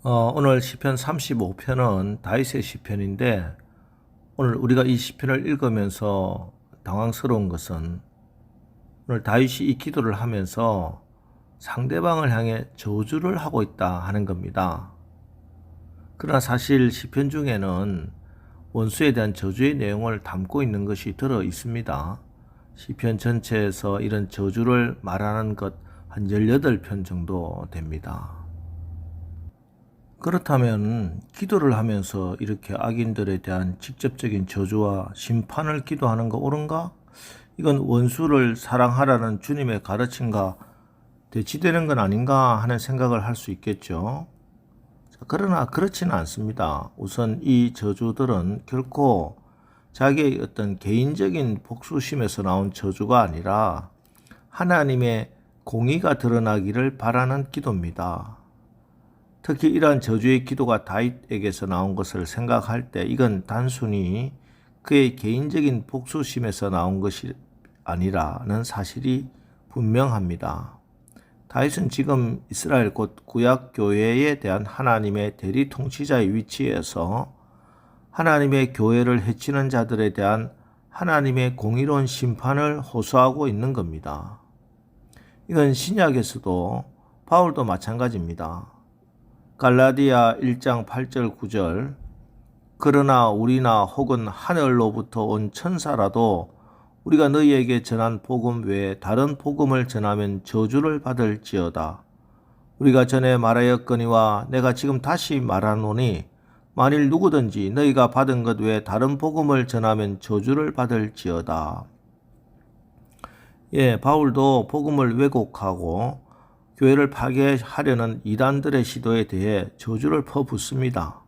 오늘 시편 35편은 다윗의 시편인데 오늘 우리가 이 시편을 읽으면서 당황스러운 것은 오늘 다윗이 이 기도를 하면서 상대방을 향해 저주를 하고 있다 하는 겁니다. 그러나 사실 시편 중에는 원수에 대한 저주의 내용을 담고 있는 것이 들어 있습니다. 시편 전체에서 이런 저주를 말하는 것 한 18편 정도 됩니다. 그렇다면 기도를 하면서 이렇게 악인들에 대한 직접적인 저주와 심판을 기도하는 거 옳은가? 이건 원수를 사랑하라는 주님의 가르침과 대치되는 건 아닌가 하는 생각을 할 수 있겠죠. 그러나 그렇지는 않습니다. 우선 이 저주들은 결코 자기의 어떤 개인적인 복수심에서 나온 저주가 아니라 하나님의 공의가 드러나기를 바라는 기도입니다. 특히 이러한 저주의 기도가 다윗에게서 나온 것을 생각할 때 이건 단순히 그의 개인적인 복수심에서 나온 것이 아니라는 사실이 분명합니다. 다윗은 지금 이스라엘 곧 구약 교회에 대한 하나님의 대리 통치자의 위치에서 하나님의 교회를 해치는 자들에 대한 하나님의 공의로운 심판을 호소하고 있는 겁니다. 이건 신약에서도 바울도 마찬가지입니다. 갈라디아 1장 8절 9절 그러나 우리나 혹은 하늘로부터 온 천사라도 우리가 너희에게 전한 복음 외에 다른 복음을 전하면 저주를 받을지어다. 우리가 전에 말하였거니와 내가 지금 다시 말하노니 만일 누구든지 너희가 받은 것 외에 다른 복음을 전하면 저주를 받을지어다. 바울도 복음을 왜곡하고 교회를 파괴하려는 이단들의 시도에 대해 저주를 퍼붓습니다.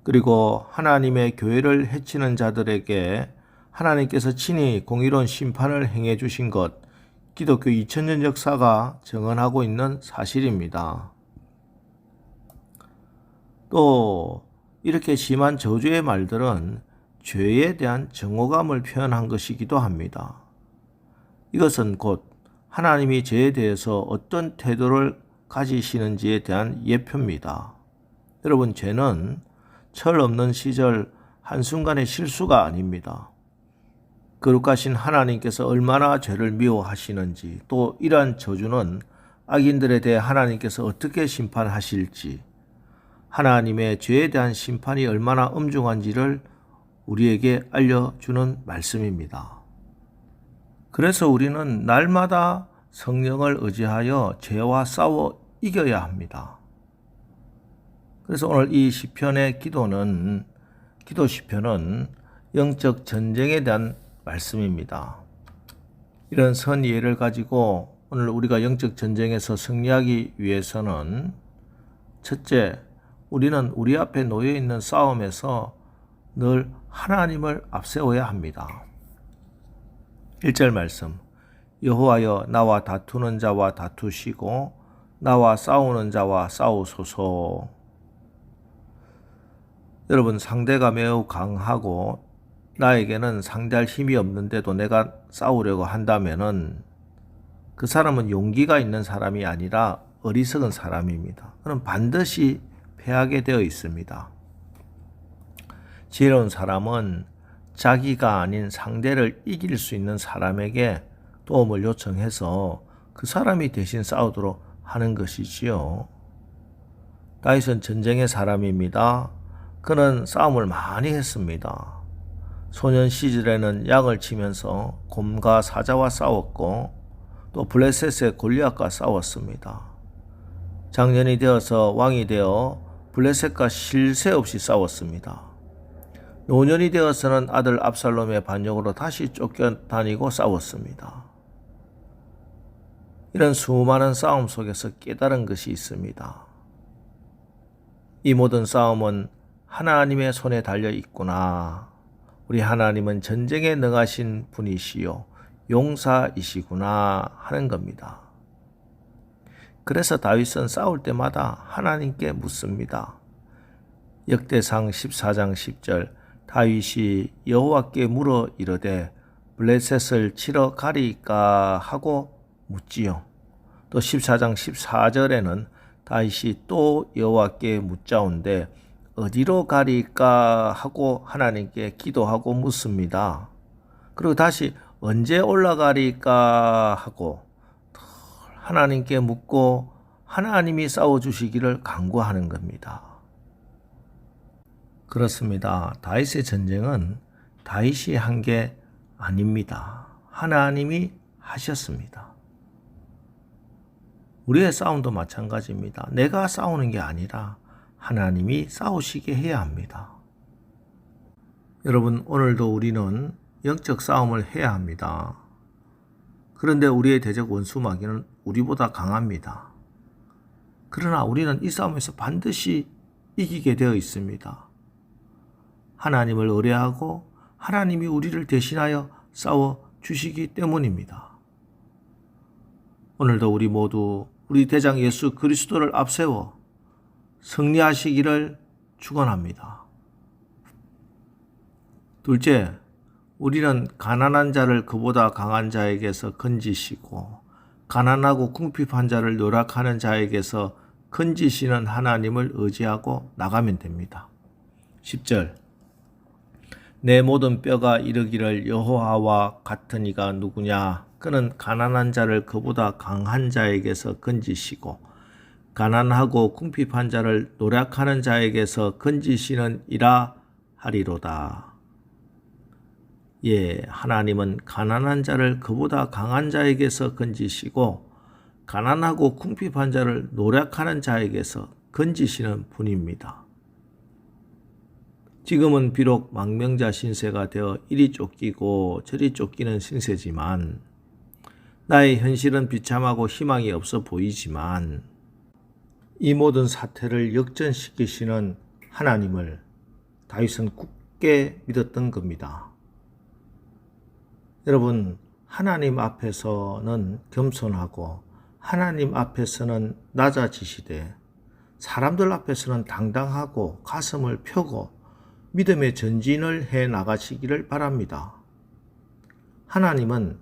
그리고 하나님의 교회를 해치는 자들에게 하나님께서 친히 공의로운 심판을 행해 주신 것, 기독교 2000년 역사가 증언하고 있는 사실입니다. 또 이렇게 심한 저주의 말들은 죄에 대한 정오감을 표현한 것이기도 합니다. 이것은 곧 하나님이 죄에 대해서 어떤 태도를 가지시는지에 대한 예표입니다. 여러분, 죄는 철 없는 시절 한순간의 실수가 아닙니다. 거룩하신 하나님께서 얼마나 죄를 미워하시는지, 또 이러한 저주는 악인들에 대해 하나님께서 어떻게 심판하실지, 하나님의 죄에 대한 심판이 얼마나 엄중한지를 우리에게 알려주는 말씀입니다. 그래서 우리는 날마다 성령을 의지하여 죄와 싸워 이겨야 합니다. 그래서 오늘 이 시편의 기도 시편은 영적 전쟁에 대한 말씀입니다. 이런 선 예를 가지고 오늘 우리가 영적 전쟁에서 승리하기 위해서는 첫째, 우리는 우리 앞에 놓여 있는 싸움에서 늘 하나님을 앞세워야 합니다. 1절 말씀, 여호와여 나와 다투는 자와 다투시고 나와 싸우는 자와 싸우소서. 여러분, 상대가 매우 강하고 나에게는 상대할 힘이 없는데도 내가 싸우려고 한다면은 그 사람은 용기가 있는 사람이 아니라 어리석은 사람입니다. 그럼 반드시 패하게 되어 있습니다. 지혜로운 사람은 자기가 아닌 상대를 이길 수 있는 사람에게 도움을 요청해서 그 사람이 대신 싸우도록 하는 것이지요. 다윗은 전쟁의 사람입니다. 그는 싸움을 많이 했습니다. 소년 시절에는 양을 치면서 곰과 사자와 싸웠고 또 블레셋의 골리앗과 싸웠습니다. 장년이 되어서 왕이 되어 블레셋과 쉴 새 없이 싸웠습니다. 노년이 되어서는 아들 압살롬의 반역으로 다시 쫓겨다니고 싸웠습니다. 이런 수많은 싸움 속에서 깨달은 것이 있습니다. 이 모든 싸움은 하나님의 손에 달려 있구나. 우리 하나님은 전쟁에 능하신 분이시요 용사이시구나 하는 겁니다. 그래서 다윗은 싸울 때마다 하나님께 묻습니다. 역대상 14장 10절 다윗이 여호와께 물어 이르되 블레셋을 치러 가리까 하고 묻지요. 또 14장 14절에는 다윗이 또 여호와께 묻자온데 어디로 가리까 하고 하나님께 기도하고 묻습니다. 그리고 다시 언제 올라가리까 하고 하나님께 묻고 하나님이 싸워주시기를 간구하는 겁니다. 그렇습니다. 다윗의 전쟁은 다윗이 한 게 아닙니다. 하나님이 하셨습니다. 우리의 싸움도 마찬가지입니다. 내가 싸우는 게 아니라 하나님이 싸우시게 해야 합니다. 여러분, 오늘도 우리는 영적 싸움을 해야 합니다. 그런데 우리의 대적 원수 마귀는 우리보다 강합니다. 그러나 우리는 이 싸움에서 반드시 이기게 되어 있습니다. 하나님을 의뢰하고 하나님이 우리를 대신하여 싸워 주시기 때문입니다. 오늘도 우리 모두 우리 대장 예수 그리스도를 앞세워 승리하시기를 축원합니다. 둘째, 우리는 가난한 자를 그보다 강한 자에게서 건지시고 가난하고 궁핍한 자를 노력하는 자에게서 건지시는 하나님을 의지하고 나가면 됩니다. 10절, 내 모든 뼈가 이르기를 여호와와 같은 이가 누구냐? 그는 가난한 자를 그보다 강한 자에게서 건지시고 가난하고 궁핍한 자를 노력하는 자에게서 건지시는 이라 하리로다. 예, 하나님은 가난한 자를 그보다 강한 자에게서 건지시고 가난하고 궁핍한 자를 노력하는 자에게서 건지시는 분입니다. 지금은 비록 망명자 신세가 되어 이리 쫓기고 저리 쫓기는 신세지만 나의 현실은 비참하고 희망이 없어 보이지만 이 모든 사태를 역전시키시는 하나님을 다윗은 굳게 믿었던 겁니다. 여러분, 하나님 앞에서는 겸손하고 하나님 앞에서는 낮아지시되 사람들 앞에서는 당당하고 가슴을 펴고 믿음의 전진을 해 나가시기를 바랍니다. 하나님은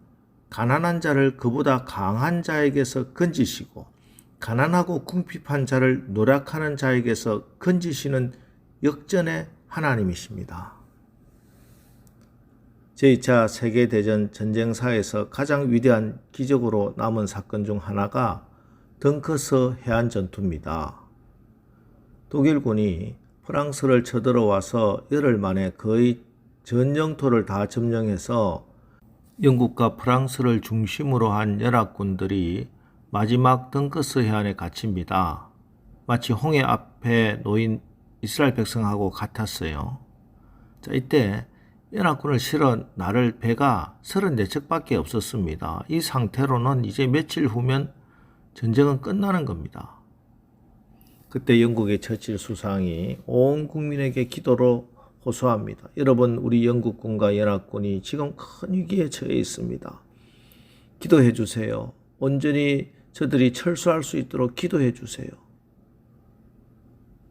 가난한 자를 그보다 강한 자에게서 건지시고 가난하고 궁핍한 자를 노력하는 자에게서 건지시는 역전의 하나님이십니다. 제2차 세계대전 전쟁사에서 가장 위대한 기적으로 남은 사건 중 하나가 덩커스 해안전투입니다. 독일군이 프랑스를 쳐들어와서 열흘 만에 거의 전 영토를 다 점령해서 영국과 프랑스를 중심으로 한 연합군들이 마지막 덩커스 해안에 갇힙니다. 마치 홍해 앞에 놓인 이스라엘 백성하고 같았어요. 자, 이때 연합군을 실어 나를 배가 34척밖에 없었습니다. 이 상태로는 이제 며칠 후면 전쟁은 끝나는 겁니다. 그때 영국의 처칠 수상이 온 국민에게 기도로 호소합니다. 여러분, 우리 영국군과 연합군이 지금 큰 위기에 처해 있습니다. 기도해 주세요. 온전히 저들이 철수할 수 있도록 기도해 주세요.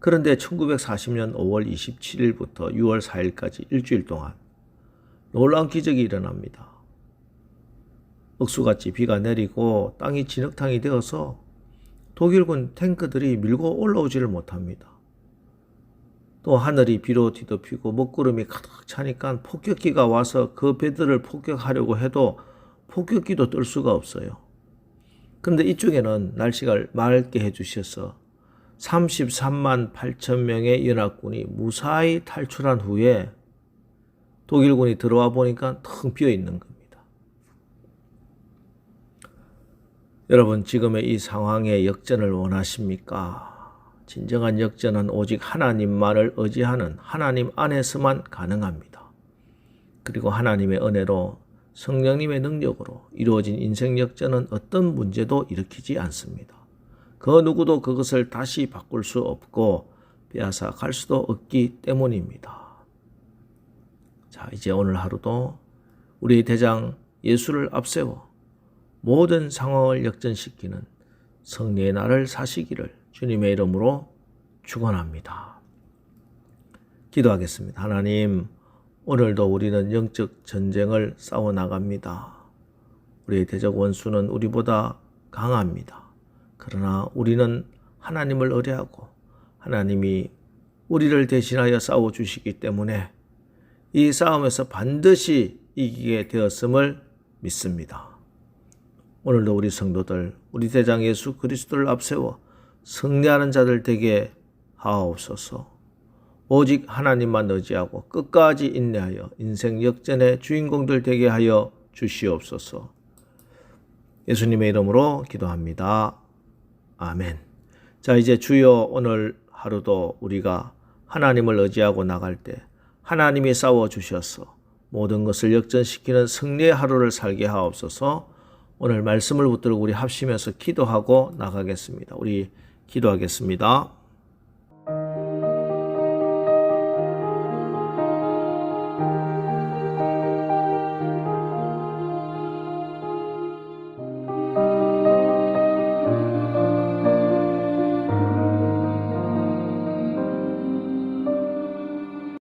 그런데 1940년 5월 27일부터 6월 4일까지 일주일 동안 놀라운 기적이 일어납니다. 억수같이 비가 내리고 땅이 진흙탕이 되어서 독일군 탱크들이 밀고 올라오지를 못합니다. 또 하늘이 비로 뒤덮이고 먹구름이 가득 차니까 폭격기가 와서 그 배들을 폭격하려고 해도 폭격기도 뜰 수가 없어요. 그런데 이쪽에는 날씨가 맑게 해주셔서 33만 8천 명의 연합군이 무사히 탈출한 후에 독일군이 들어와 보니까 텅 비어 있는 겁니다. 여러분, 지금의 이 상황의 역전을 원하십니까? 진정한 역전은 오직 하나님만을 의지하는 하나님 안에서만 가능합니다. 그리고 하나님의 은혜로 성령님의 능력으로 이루어진 인생 역전은 어떤 문제도 일으키지 않습니다. 그 누구도 그것을 다시 바꿀 수 없고 빼앗아 갈 수도 없기 때문입니다. 자, 이제 오늘 하루도 우리 대장 예수를 앞세워 모든 상황을 역전시키는 승리의 날을 사시기를 주님의 이름으로 축원합니다. 기도하겠습니다. 하나님, 오늘도 우리는 영적 전쟁을 싸워나갑니다. 우리의 대적 원수는 우리보다 강합니다. 그러나 우리는 하나님을 의뢰하고 하나님이 우리를 대신하여 싸워주시기 때문에 이 싸움에서 반드시 이기게 되었음을 믿습니다. 오늘도 우리 성도들, 우리 대장 예수 그리스도를 앞세워 승리하는 자들 되게 하옵소서. 오직 하나님만 의지하고 끝까지 인내하여 인생 역전의 주인공들 되게 하여 주시옵소서. 예수님의 이름으로 기도합니다. 아멘. 자, 이제 주여 오늘 하루도 우리가 하나님을 의지하고 나갈 때 하나님이 싸워주셔서 모든 것을 역전시키는 승리의 하루를 살게 하옵소서. 오늘 말씀을 붙들고 우리 합심해서 기도하고 나가겠습니다. 우리 기도하겠습니다.